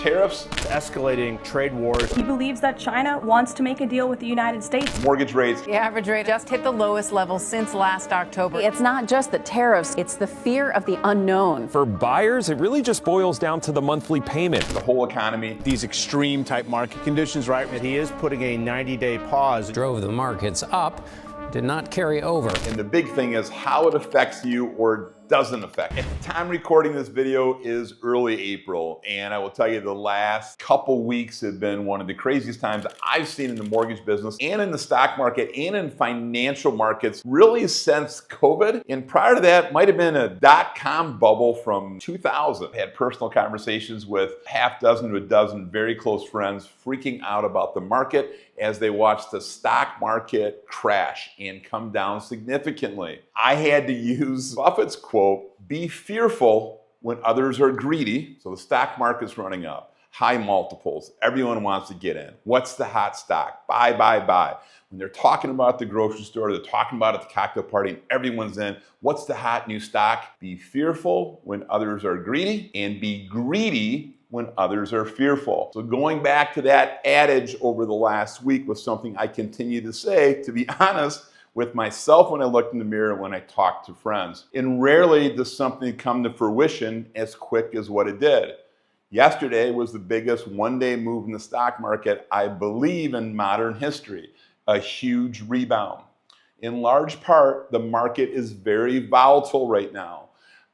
Tariffs, escalating trade wars. He believes that China wants to make a deal with the United States. mortgage rates. The average rate just hit the lowest level since last October. It's not just the tariffs, it's the fear of the unknown. For buyers, it really just boils down to the monthly payment. The whole economy. These extreme type market conditions, right? He is putting a 90-day pause. Drove the markets up, did not carry over. And the big thing is how it affects you or doesn't affect. At the time recording this video is early April, and I will tell you the last couple weeks have been one of the craziest times I've seen in the mortgage business and in the stock market and in financial markets really since COVID. And prior to that might have been a dot-com bubble from 2000. I had personal conversations with half dozen to a dozen very close friends freaking out about the market as they watched the stock market crash and come down significantly. I had to use Buffett's quote, "Be fearful when others are greedy." So the stock market's running up, high multiples, everyone wants to get in. What's the hot stock? Buy, buy, buy. When they're talking about the grocery store, they're talking about it at the cocktail party, and everyone's in. What's the hot new stock? Be fearful when others are greedy, and be greedy when others are fearful. So going back to that adage over the last week was something I continue to say, to be honest, with myself when I looked in the mirror and when I talked to friends. And rarely does something come to fruition as quick as what it did. Yesterday was the biggest one-day move in the stock market, I believe, in modern history. A huge rebound. In large part, the market is very volatile right now.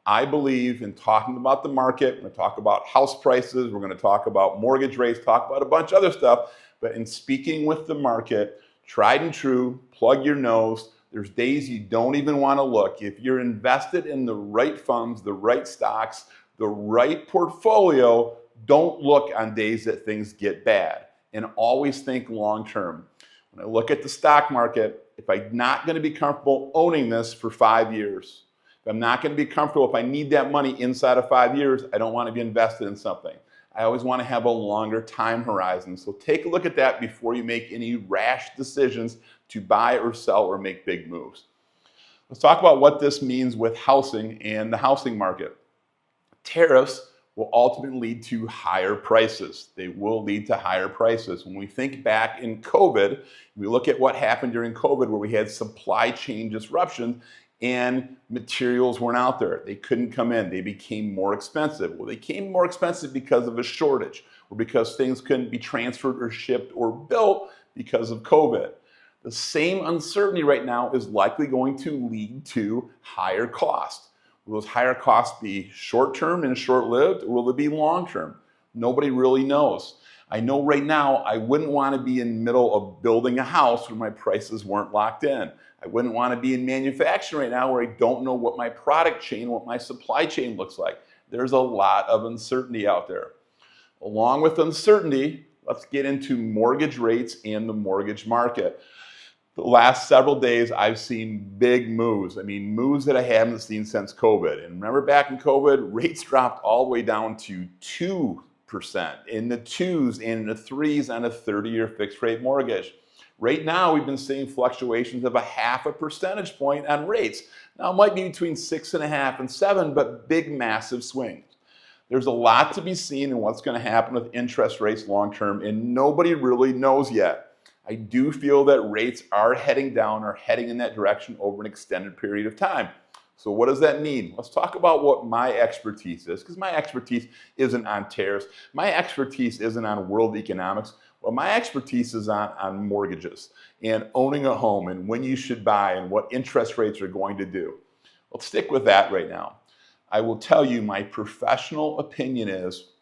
I believe in talking about the market, we're going to talk about house prices, we're going to talk about mortgage rates, talk about a bunch of other stuff, but in speaking with the market, tried and true, plug your nose. There's days you don't even want to look. If you're invested in the right funds, the right stocks, the right portfolio, don't look on days that things get bad. And always think long term. When I look at the stock market, if I'm not going to be comfortable owning this for 5 years, if I'm not going to be comfortable, if I need that money inside of 5 years, I don't want to be invested in something. I always want to have a longer time horizon. So take a look at that before you make any rash decisions to buy or sell or make big moves. Let's talk about what this means with housing and the housing market. Tariffs will ultimately lead to higher prices. They will lead to higher prices. When we think back in COVID, we look at what happened during COVID where we had supply chain disruptions and materials weren't out there. They couldn't come in. They became more expensive. Well, they became more expensive because of a shortage or because things couldn't be transferred or shipped or built because of COVID. The same uncertainty right now is likely going to lead to higher costs. Will those higher costs be short-term and short-lived, or will it be long-term? Nobody really knows. I know right now I wouldn't want to be in the middle of building a house where my prices weren't locked in. I wouldn't want to be in manufacturing right now where I don't know what my product chain, what my supply chain looks like. There's a lot of uncertainty out there. Along with uncertainty, let's get into mortgage rates and the mortgage market. The last several days, I've seen big moves. I mean, moves that I haven't seen since COVID. And remember back in COVID, rates dropped all the way down to 2%, in the 2s and in the 3s on a 30-year fixed rate mortgage. Right now, we've been seeing fluctuations of 0.5 percentage point on rates. Now, it might be between 6.5 and 7, but big, massive swings. There's a lot to be seen in what's going to happen with interest rates long term, and nobody really knows yet. I do feel that rates are heading down or heading in that direction over an extended period of time. So what does that mean? Let's talk about what my expertise is, because my expertise isn't on tariffs. My expertise isn't on world economics. Well, my expertise is on mortgages and owning a home and when you should buy and what interest rates are going to do. Let's stick with that right now. I will tell you my professional opinion is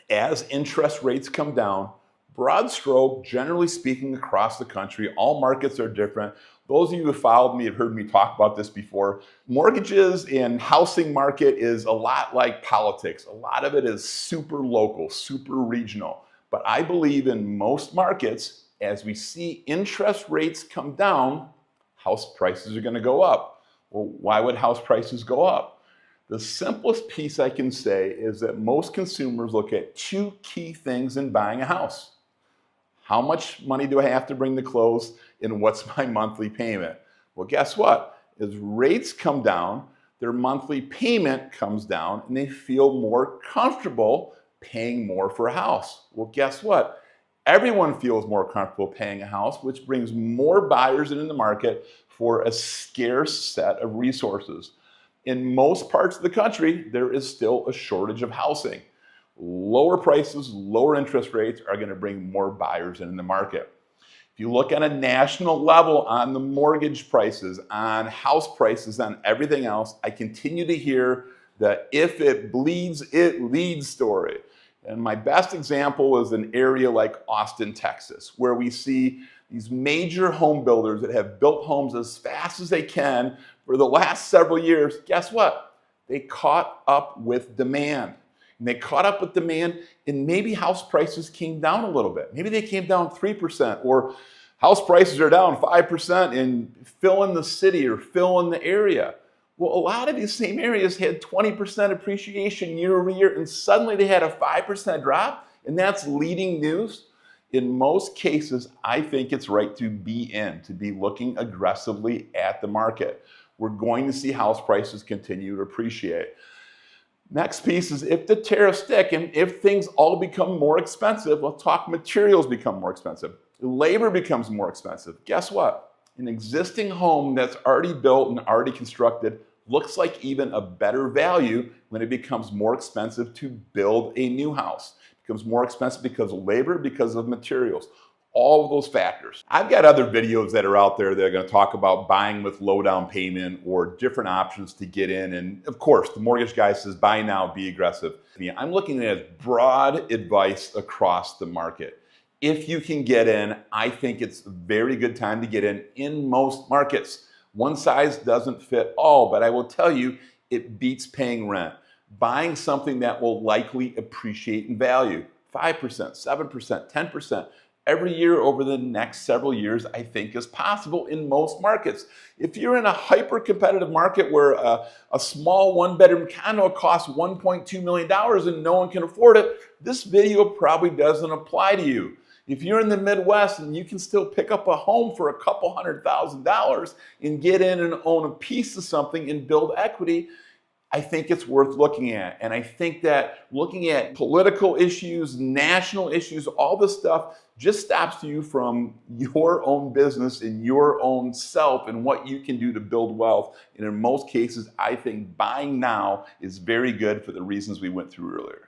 as interest rates come down, broad stroke, generally speaking across the country, all markets are different. Those of you who followed me have heard me talk about this before. Mortgages and housing market is a lot like politics. A lot of it is super local, super regional. But I believe in most markets, as we see interest rates come down, house prices are going to go up. Well, why would house prices go up? The simplest piece I can say is that most consumers look at two key things in buying a house. How much money do I have to bring to close, and what's my monthly payment? Well, guess what? As rates come down, their monthly payment comes down, and they feel more comfortable paying more for a house. Well, guess what? Everyone feels more comfortable paying a house, which brings more buyers into the market for a scarce set of resources. In most parts of the country, there is still a shortage of housing. Lower prices, lower interest rates are going to bring more buyers into the market. If you look at a national level on the mortgage prices, on house prices, on everything else, I continue to hear the if it bleeds, it leads story. And my best example is an area like Austin, Texas, where we see these major home builders that have built homes as fast as they can for the last several years. Guess what? They caught up with demand. And they caught up with demand, and maybe house prices came down a little bit. Maybe they came down 3%, or house prices are down 5% and fill in the city or fill in the area. Well, a lot of these same areas had 20% appreciation year over year, and suddenly they had a 5% drop, and that's leading news. In most cases, I think it's right to be looking aggressively at the market. We're going to see house prices continue to appreciate. Next piece is if the tariffs stick and if things all become more expensive, let's talk materials become more expensive. Labor becomes more expensive. Guess what? An existing home that's already built and already constructed looks like even a better value when it becomes more expensive to build a new house. It becomes more expensive because of labor, because of materials. All of those factors. I've got other videos that are out there that are going to talk about buying with low down payment or different options to get in. And of course, the mortgage guy says, buy now, be aggressive. I'm looking at broad advice across the market. If you can get in, I think it's a very good time to get in most markets. One size doesn't fit all, but I will tell you, it beats paying rent. Buying something that will likely appreciate in value, 5%, 7%, 10%. Every year over the next several years, I think is possible in most markets. If you're in a hyper-competitive market where a small one-bedroom condo costs $1.2 million and no one can afford it, this video probably doesn't apply to you. If you're in the Midwest and you can still pick up a home for a couple $100,000 and get in and own a piece of something and build equity, I think it's worth looking at. And I think that looking at political issues, national issues, all this stuff just stops you from your own business and your own self and what you can do to build wealth. And in most cases, I think buying now is very good for the reasons we went through earlier.